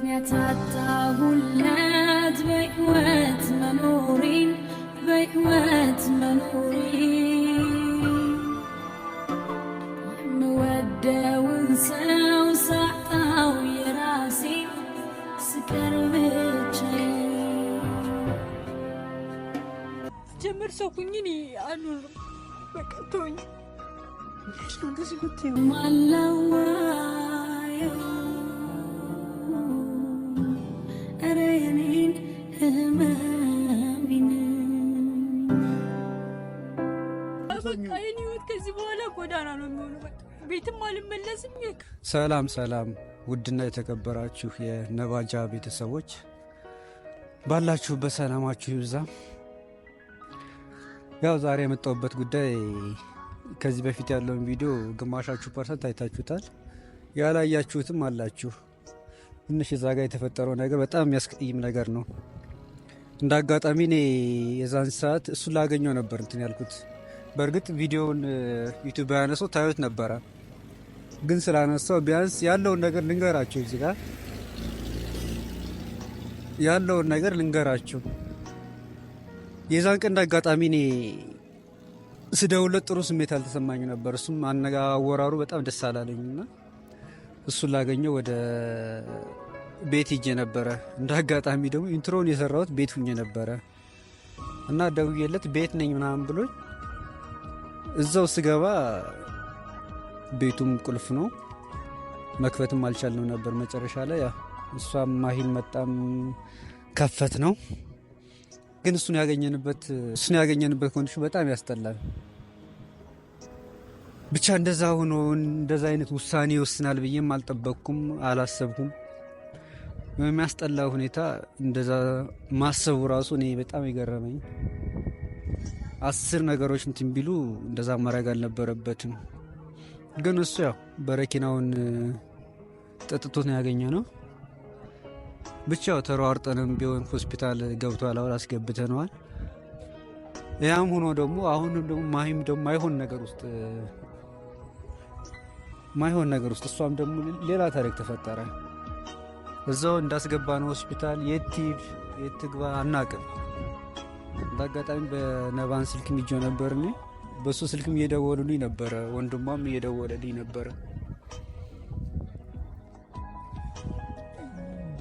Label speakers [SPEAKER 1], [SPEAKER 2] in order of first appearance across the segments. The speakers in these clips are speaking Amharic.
[SPEAKER 1] ያታጣሁለት በሕይወት መኖሬን የምወደውን ሰው ሳጣው የራሴን ስቀር ብቻዬን
[SPEAKER 2] ጀመር ሰው ሁኝ እኔ አልኖርም። በቃ ተወኝ።
[SPEAKER 1] ማላዋየው ኧረ የኔን ህመሜን
[SPEAKER 2] በቃ የኔ ህይወት ከዚህ በኋላ ጎዳና ነው የሚሆነው። በቃ ቤትም አልመለስም።
[SPEAKER 3] ሰላም ሰላም፣ ውድና የተከበራችሁ የነባጃ ቤተሰቦች ባላችሁበት ሰላማችሁ ይብዛ። ያው ዛሬ የመጣሁበት ጉዳይ ከዚህ በፊት ያለውን ቪዲዮ ግማሻችሁ ፐርሰንት አይታችሁታል፣ ያላያችሁትም አላችሁ። ትንሽ እዛ ጋር የተፈጠረው ነገር በጣም የሚያስቀይም ነገር ነው። እንደ አጋጣሚ እኔ የዛን ሰዓት እሱን ላገኘው ነበር እንትን ያልኩት። በእርግጥ ቪዲዮውን ዩቲዩብ ያነሰው ታዩት ነበረ፣ ግን ስላነሳው ቢያንስ ያለውን ነገር ልንገራችሁ። እዚህ ጋር ያለውን ነገር ልንገራችሁ። የዛን ቀን እንደ አጋጣሚ እኔ ስደውለት ጥሩ ስሜት አልተሰማኝ ነበር። እሱም አወራሩ በጣም ደስ አላለኝና እሱን ላገኘው ወደ ቤት ሄጄ ነበረ። እንደ አጋጣሚ ደግሞ ኢንትሮን የሰራሁት ቤት ሁኜ ነበረ እና ደውዬለት ቤት ነኝ ምናምን ብሎኝ እዛው ስገባ ቤቱም ቁልፍ ነው፣ መክፈትም አልቻልነው ነበር። መጨረሻ ላይ እሷም ማሂን መጣም ከፈት ነው። ግን እሱን ያገኘንበት ኮንዲሽን በጣም ያስጠላል። ብቻ እንደዛ ሆኖ እንደዛ አይነት ውሳኔ ይወስናል ብዬም አልጠበቅኩም፣ አላሰብኩም። የሚያስጠላ ሁኔታ እንደዛ ማሰቡ ራሱ እኔ በጣም የገረመኝ። 10 ነገሮች እንትን ቢሉ እንደዛ ማድረግ አልነበረበትም። ግን እሱ ያው በረኪናውን ጠጥቶት ነው ያገኘ ነው። ብቻው ተሯርጠንም ቢሆን ሆስፒታል ገብቷል፣ አሁን አስገብተነዋል። ያም ሆኖ ደግሞ አሁንም ደግሞ ማሂም ደግሞ ማይሆን ነገር ውስጥ እሷም ደግሞ ሌላ ታሪክ ተፈጠረ። እዛው እንዳስገባ ነው ሆስፒታል የት ትግባ አናቅም። በአጋጣሚ በነባን ስልክም ይጆ ነበር፣ እኔ በሱ ስልክም እየደወሉልኝ ነበረ፣ ወንድሟም እየደወለልኝ ነበረ።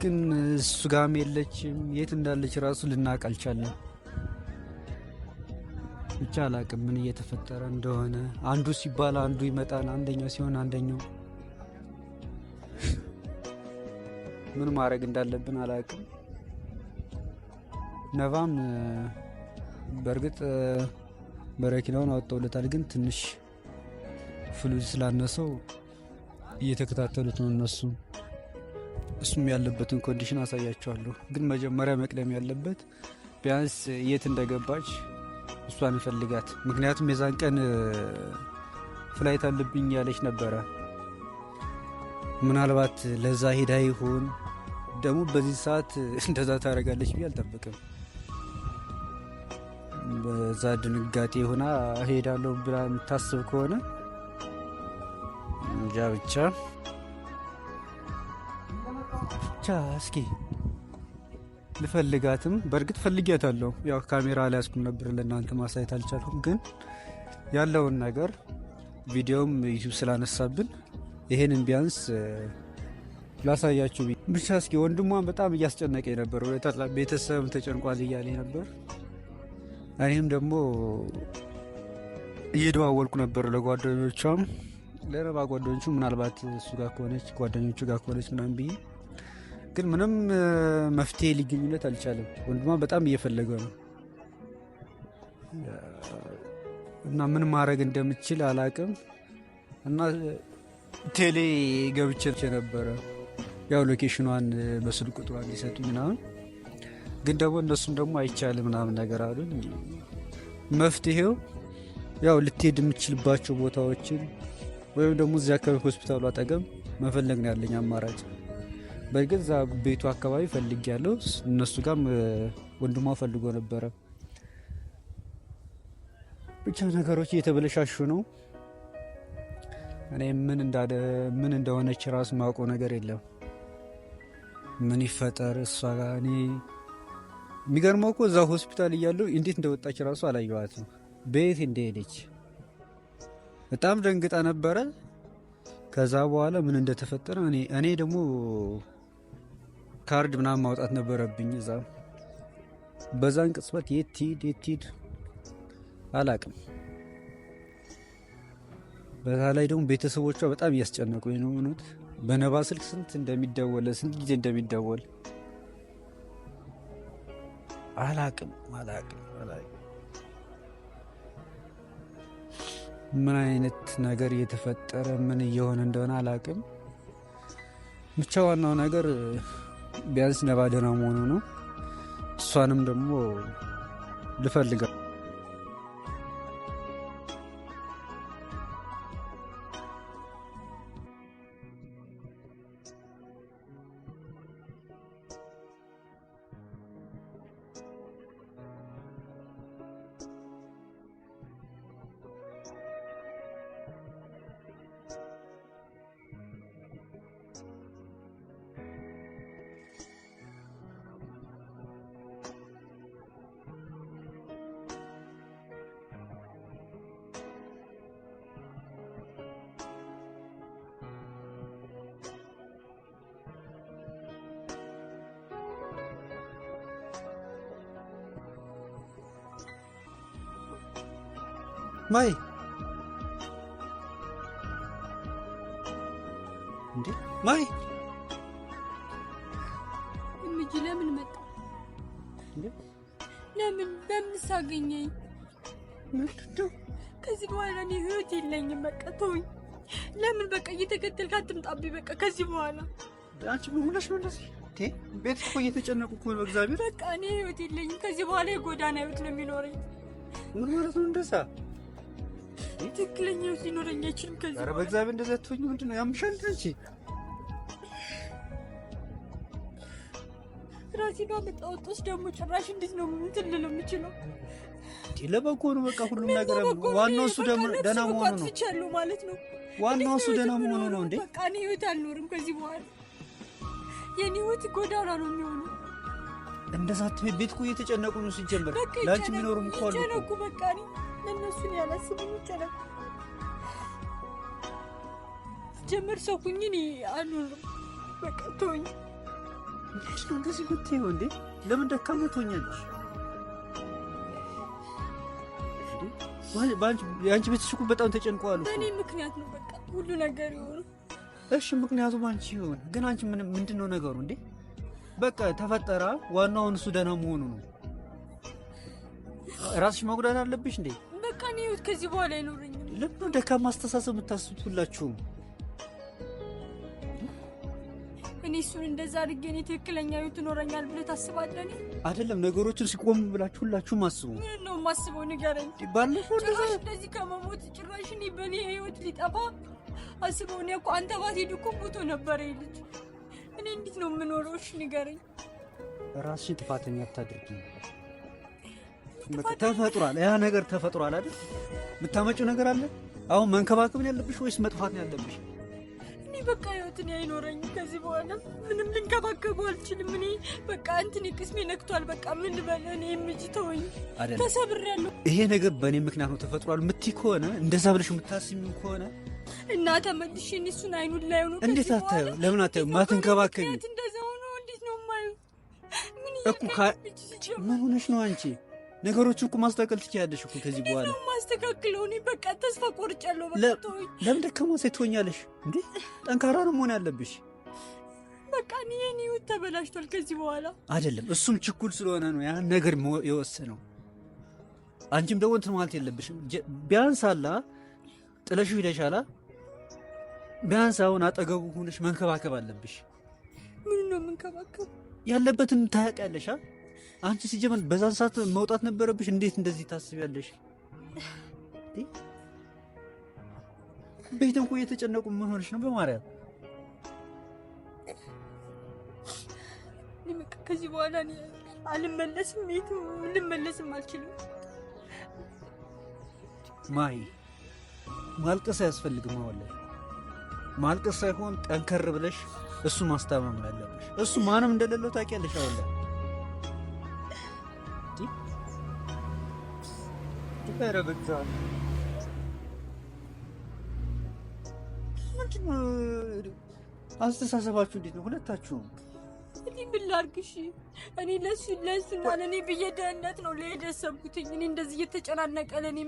[SPEAKER 3] ግን እሱ ጋም የለችም፣ የት እንዳለች ራሱ ልናቅ አልቻለም። ብቻ አላቅም ምን እየተፈጠረ እንደሆነ። አንዱ ሲባል አንዱ ይመጣል፣ አንደኛው ሲሆን አንደኛው። ምን ማድረግ እንዳለብን አላቅም። ነቫም በእርግጥ በረኪናውን አወጣውለታል፣ ግን ትንሽ ፍሉድ ስላነሰው እየተከታተሉት ነው እነሱ። እሱም ያለበትን ኮንዲሽን አሳያቸዋለሁ። ግን መጀመሪያ መቅደም ያለበት ቢያንስ የት እንደገባች እሷን እንፈልጋት። ምክንያቱም የዛን ቀን ፍላይት አለብኝ ያለች ነበረ። ምናልባት ለዛ ሄዳ ይሆን ደግሞ በዚህ ሰዓት እንደዛ ታደርጋለች ብዬ አልጠብቅም። በዛ ድንጋጤ ሆና ሄዳለሁ ብላ የምታስብ ከሆነ እንጃ። ብቻ እስኪ ልፈልጋትም። በእርግጥ ፈልጊያታለሁ፣ ያው ካሜራ ላይ ያስኩም ነበር ለእናንተ ማሳየት አልቻልኩም። ግን ያለውን ነገር ቪዲዮም ዩቲዩብ ስላነሳብን ይሄንን ቢያንስ ላሳያችሁ ብቻ። እስኪ ወንድሟን በጣም እያስጨነቀኝ ነበር፣ ቤተሰብ ተጨንቋል እያለኝ ነበር። እኔም ደግሞ እየደዋወልኩ ነበር ለጓደኞቿም፣ ለረባ ጓደኞቹ ምናልባት እሱ ጋር ከሆነች ጓደኞቹ ጋር ከሆነች ምናምን ብዬ፣ ግን ምንም መፍትሄ ሊገኝለት አልቻለም። ወንድሟ በጣም እየፈለገ ነው እና ምን ማድረግ እንደምችል አላቅም። እና ቴሌ ገብቼ ነበረ ያው ሎኬሽኗን በስልክ ቁጥሯን ሊሰጡኝ ምናምን፣ ግን ደግሞ እነሱም ደግሞ አይቻልም ምናምን ነገር አሉኝ። መፍትሄው ያው ልትሄድ የምችልባቸው ቦታዎችን ወይም ደግሞ እዚያ አካባቢ ሆስፒታሉ አጠገብ መፈለግ ነው ያለኝ አማራጭ። በእርግጥ እዛ ቤቱ አካባቢ ፈልግ ያለው እነሱ ጋር ወንድሟ ፈልጎ ነበረ። ብቻ ነገሮች እየተበለሻሹ ነው። እኔ ምን እንደሆነች ራሱ ማውቀው ነገር የለም። ምን ይፈጠር እሷ ጋር እኔ የሚገርመው እኮ እዛው ሆስፒታል እያለሁ እንዴት እንደወጣች ራሱ አላየኋትም። ቤት እንደሄደች በጣም ደንግጣ ነበረ። ከዛ በኋላ ምን እንደተፈጠረ እኔ ደግሞ ካርድ ምናምን ማውጣት ነበረብኝ እዛ። በዛን ቅጽበት የት ሂድ አላቅም። በዛ ላይ ደግሞ ቤተሰቦቿ በጣም እያስጨነቁኝ ነው። ምኑት በነባ ስልክ ስንት ጊዜ እንደሚደወል አላቅም። ምን አይነት ነገር እየተፈጠረ ምን እየሆነ እንደሆነ አላቅም። ብቻ ዋናው ነገር ቢያንስ ነባ ደህና መሆኑ ነው። እሷንም ደግሞ ልፈልጋ ማይ እንዴ ማይ
[SPEAKER 2] እምጂ ለምን መጣ
[SPEAKER 3] እንዴ?
[SPEAKER 2] ለምን በምሳገኘኝ
[SPEAKER 3] ምንድነው?
[SPEAKER 2] ከዚህ በኋላ እኔ ህይወት የለኝም። በቃ ተውኝ። ለምን በቃ እየተከተልክ አትምጣብኝ። በቃ ከዚህ በኋላ
[SPEAKER 3] አንቺ ምን ሆነሽ ነው እንደዚህ? ቤት እኮ እየተጨነቁ እኮ ነው። እግዚአብሔር
[SPEAKER 2] በቃ እኔ ህይወት የለኝም። ከዚህ በኋላ የጎዳና ህይወት ነው የሚኖረኝ።
[SPEAKER 3] ምን ማለት ነው እንደዛ?
[SPEAKER 2] ትክክለኛ ህይወት ሊኖረኝ አይችልም ከዚህ።
[SPEAKER 3] ኧረ በእግዚአብሔር እንደዛ አትሆኝ። ምንድነው ያምሻል? አንቺ
[SPEAKER 2] ራሴ ባመጣሁት ውስጥ ደግሞ ጭራሽ እንዴት ነው እንትን ልል የምችለው?
[SPEAKER 3] ለበጎ ነው በቃ ሁሉም ነገር። ዋናው እሱ ደህና መሆኑ ነው
[SPEAKER 2] ማለት ነው።
[SPEAKER 3] ዋናው እሱ ደህና መሆኑ ነው። እንዴ
[SPEAKER 2] በቃ እኔ ህይወት አልኖርም ከዚህ በኋላ። የኔ ህይወት ጎዳና ነው የሚሆነው። እንደዛ
[SPEAKER 3] አትበይ። ቤት እኮ እየተጨነቁ ነው ሲጀመር። ላንቺ የሚኖርም እኮ አሉ
[SPEAKER 2] እኮ። በቃ እኔ ለእነሱ ያላስብም ይጨነቁ ጀመር። ሰው ሁኝ እኔ አልኖርም። በቃ ተወኝ።
[SPEAKER 3] ምንድነው እንደዚህ ብትይው? እንዴ ለምን ደካማ ትሆኛለሽ? የአንቺ ቤተሰብ እኮ በጣም ተጨንቀዋል።
[SPEAKER 2] በእኔ ምክንያት ነው በቃ ሁሉ ነገር ይሆን።
[SPEAKER 3] እሺ ምክንያቱም አንቺ ይሆን፣ ግን አንቺ ምንድነው ነገሩ? እንዴ በቃ ተፈጠራ። ዋናውን እሱ ደህና መሆኑ ነው። ራስሽ መጉዳት አለብሽ እንዴ?
[SPEAKER 2] በቃ እኔ ህይወት ከዚህ በኋላ አይኖረኝም።
[SPEAKER 3] ለምን ደካማ አስተሳሰብ የምታስቡት ሁላችሁም?
[SPEAKER 2] እኔ እሱን እንደዛ አድርጌ እኔ ትክክለኛ ህይወት ይኖረኛል ብለህ ታስባለህ? እኔ
[SPEAKER 3] አይደለም ነገሮችን ሲቆም ብላችሁ ሁላችሁም አስቡ።
[SPEAKER 2] ምን ነው የማስበው? ንገረኝ።
[SPEAKER 3] ባለፈው
[SPEAKER 2] እንደዚህ ከመሞት ጭራሽ እኔ በእኔ ህይወት ሊጠፋ አስበው። እኔ እኮ አንተ ባትሄድ እኮ ሞቶ ነበረ ልጅ። እኔ እንዴት ነው የምኖረው? እሺ ንገረኝ።
[SPEAKER 3] ራስሽን ጥፋተኛ አታድርጊ። ተፈጥሯል፣ ያ ነገር ተፈጥሯል አይደል? የምታመጪው ነገር አለ። አሁን መንከባከብ ነው ያለብሽ ወይስ መጥፋት ነው ያለብሽ?
[SPEAKER 2] እኔ በቃ ህይወትን አይኖረኝም ከዚህ በኋላ ምንም ልንከባከበው አልችልም። እኔ በቃ እንትን ቅስሜ ነክቷል። በቃ ምን ልበል? እኔ የምጅ ተወኝ፣ ተሰብሬያለሁ።
[SPEAKER 3] ይሄ ነገር በእኔ ምክንያት ነው ተፈጥሯል የምትይ ከሆነ እንደዛ ብለሽ የምታስቢው ከሆነ
[SPEAKER 2] እና ተመልሼ እሱን አይኑን ላይ ሆኖ
[SPEAKER 3] እንዴት አታየው? ለምን አታየው? ማትንከባከቢ
[SPEAKER 2] እንደዛ ሆኖ እንዴት ነው የማየው?
[SPEAKER 3] ምን ሆነሽ ነው አንቺ? ነገሮችን እኮ ማስተካከል ትችያለሽ እኮ ከዚህ በኋላ
[SPEAKER 2] ነው ማስተካከለው። እኔ በቃ ተስፋ ቆርጫለሁ። በቃ ተወኝ።
[SPEAKER 3] ለምን ደካማ ሴት ትሆኛለሽ እንዴ? ጠንካራ ነው መሆን ያለብሽ።
[SPEAKER 2] በቃ እኔ የኔ ህይወት ተበላሽቷል ከዚህ በኋላ
[SPEAKER 3] አይደለም። እሱም ችኩል ስለሆነ ነው ያን ነገር የወሰነው። አንቺም ደግሞ እንትን ማለት የለብሽም። ቢያንስ አላ ጥለሽ ሄደሻላ። ቢያንስ አሁን አጠገቡ ሆነሽ መንከባከብ አለብሽ።
[SPEAKER 2] ምን ነው መንከባከብ?
[SPEAKER 3] ያለበትን ታያቂያለሽ። አንቺ ሲጀመር በዛን ሰዓት መውጣት ነበረብሽ። እንዴት እንደዚህ ታስቢያለሽ? ቤትም እኮ እየተጨነቁ ምን ሆነሽ ነው? በማርያም
[SPEAKER 2] ከዚህ በኋላ አልመለስም። ቤቱ ልመለስም አልችልም።
[SPEAKER 3] ማይ ማልቀስ አያስፈልግም። አሁን ላይ ማልቀስ ሳይሆን ጠንከር ብለሽ እሱ ማስታመም አለብሽ። እሱ ማንም እንደሌለው ታውቂያለሽ። አሁን ላይ አስተሳሰባችሁ እንዴት ነው ሁለታችሁም?
[SPEAKER 2] እኔ ምን ላድርግሽ? እኔ ለእሱና ለእኔ ብዬ ደህንነት ነው ልሄድ ያሰብኩትኝ። እኔ እንደዚህ እየተጨናነቀ ለእኔ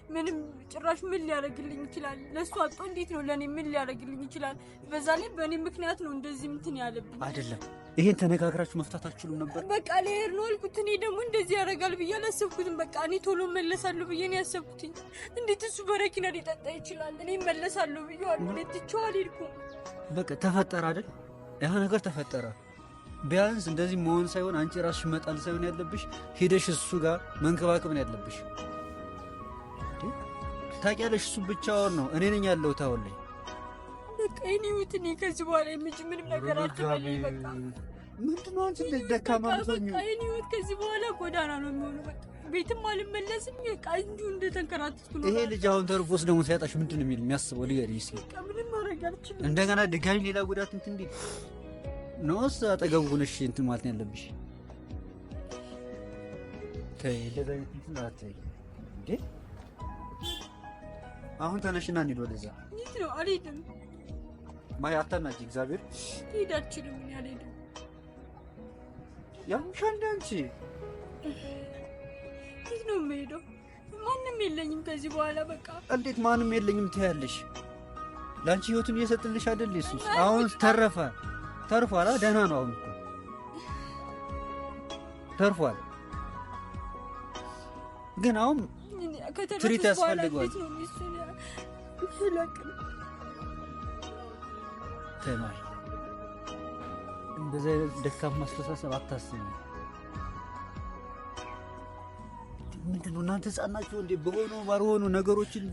[SPEAKER 2] ምንም ጭራሽ ምን ሊያደርግልኝ ይችላል? ለእሱ አጥቶ እንዴት ነው ለእኔ ምን ሊያደርግልኝ ይችላል? በዛ ላይ በእኔ ምክንያት ነው እንደዚህ እንትን ያለብኝ
[SPEAKER 3] አይደለም። ይሄን ተነጋግራችሁ መፍታት አትችሉም ነበር?
[SPEAKER 2] በቃ ልሄድ ነው አልኩት። እኔ ደግሞ እንደዚህ ያደርጋል ብዬ አላሰብኩትም። በቃ እኔ ቶሎ መለሳለሁ ብዬ ነው ያሰብኩትኝ። እንዴት እሱ በረኪና ሊጠጣ ይችላል? እኔ መለሳለሁ ብዬዋለሁ። እኔ ትቼው አልሄድኩም።
[SPEAKER 3] በቃ ተፈጠረ አይደል? ያ ነገር ተፈጠረ። ቢያንስ እንደዚህ መሆን ሳይሆን አንቺ ራስሽ መጣል ሳይሆን ያለብሽ ሄደሽ እሱ ጋር መንከባከብ ነው ያለብሽ። ታውቂያለሽ፣ እሱ ብቻውን ነው፣ እኔ ነኝ ያለሁት አሁን ላይ።
[SPEAKER 2] በቃ እኔ ህይወት እኔ ከዚህ በኋላ ምንም ነገር አትበልኝ። በቃ
[SPEAKER 3] ምንድነው አንቺ ደካማ ምትሆኚ?
[SPEAKER 2] በቃ እኔ ህይወት ከዚህ በኋላ ጎዳና ነው የሚሆነው። በቃ ቤትም አልመለስም። በቃ እንዲሁ እንደተንከራተትኩ ነው።
[SPEAKER 3] ይሄ ልጅ አሁን ተርፎስ ደግሞ ሲያጣሽ ምንድን ነው የሚያስበው? ንገሪኝ እስኪ።
[SPEAKER 2] በቃ ምንም ማድረግ አልችልም።
[SPEAKER 3] እንደገና ድጋሚ ሌላ ጉዳት እንትን እንዴ ነውስ አጠገቡ ሆነሽ እንትን ማለት ነው ያለብሽ። ተይ ለዛ እንትን አትይ እንዴ። አሁን ተነሽና እንሂድ ወደዛ።
[SPEAKER 2] እንዴት ነው? አልሄድም።
[SPEAKER 3] ማይ አታናጂ። እግዚአብሔር
[SPEAKER 2] ሄድ አልችልም። እኔ አልሄድም።
[SPEAKER 3] ያምሻ አንቺ
[SPEAKER 2] እንዴት ነው የምሄደው? ማንም የለኝም ከዚህ በኋላ። በቃ
[SPEAKER 3] እንዴት ማንም የለኝም ትያለሽ? ለአንቺ ህይወቱን እየሰጥልሽ አይደል? ኢየሱስ አሁን ተርፏል። ደህና ነው አሁን እኮ ተርፏል። ግን አሁን ትሪት ያስፈልገዋል። ተማሪ እንደዚህ አይነት ደካማ አስተሳሰብ አታስቢ። ምንድነው እናንተ ህፃን ናችሁ እንዴ? በሆኑ ባልሆኑ ነገሮችን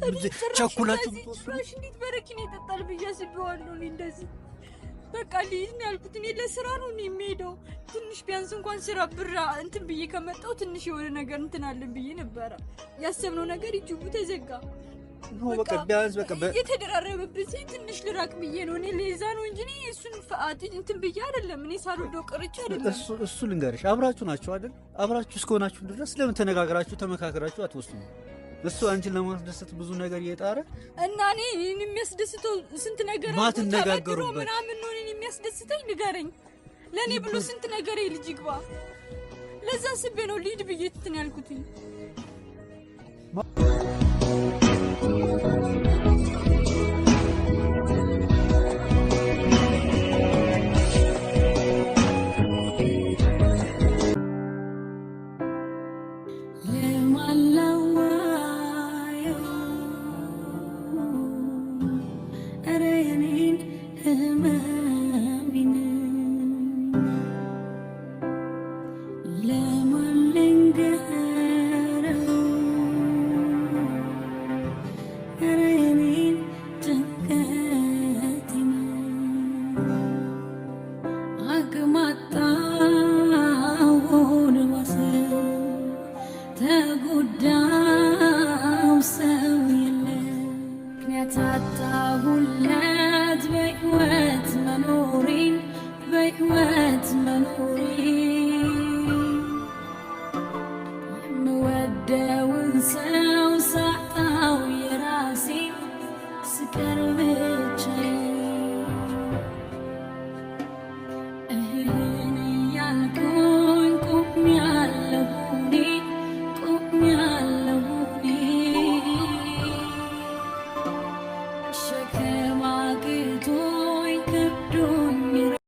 [SPEAKER 3] ቸኩላችሁ
[SPEAKER 2] ጭራሽ እንዴት በረኪና ይጠጣል ብዬ አስቤዋለሁ። እኔ እንደዚህ በቃ ልሂድ ነው ያልኩት። እኔ ለስራ ነው የሚሄደው። ትንሽ ቢያንስ እንኳን ስራ ብራ እንትን ብዬ ከመጣው ትንሽ የሆነ ነገር እንትን አለን ብዬ ነበረ ያሰብነው ነገር ይጅቡ ተዘጋ።
[SPEAKER 3] በቃ ቢያንስ በቃ
[SPEAKER 2] የተደራረበብኝ ትንሽ ልራቅ ብዬ ነው። እኔ ለዛ ነው እንጂ እኔ እሱን ፈአት እንትን ብዬ አይደለም። እኔ ሳልወደው ቀርቼ አይደለም።
[SPEAKER 3] እሱ ልንገርሽ፣ አብራችሁ ናችሁ አይደል? አብራችሁ እስከሆናችሁ ድረስ ለምን ተነጋግራችሁ ተመካከራችሁ አትወስኑ? እሱ አንቺን ለማስደሰት ብዙ ነገር እየጣረ እና
[SPEAKER 2] እኔ የሚያስደስተው ስንት ነገር
[SPEAKER 3] ማትነጋገሩበት
[SPEAKER 2] ምናምን ነው እኔን የሚያስደስተኝ። ንገረኝ፣ ለእኔ ብሎ ስንት ነገር ልጅ ይግባ። ለዛ ስቤ ነው ልሂድ ብዬ እንትን ያልኩትኝ።
[SPEAKER 1] ሸከማ ግቶ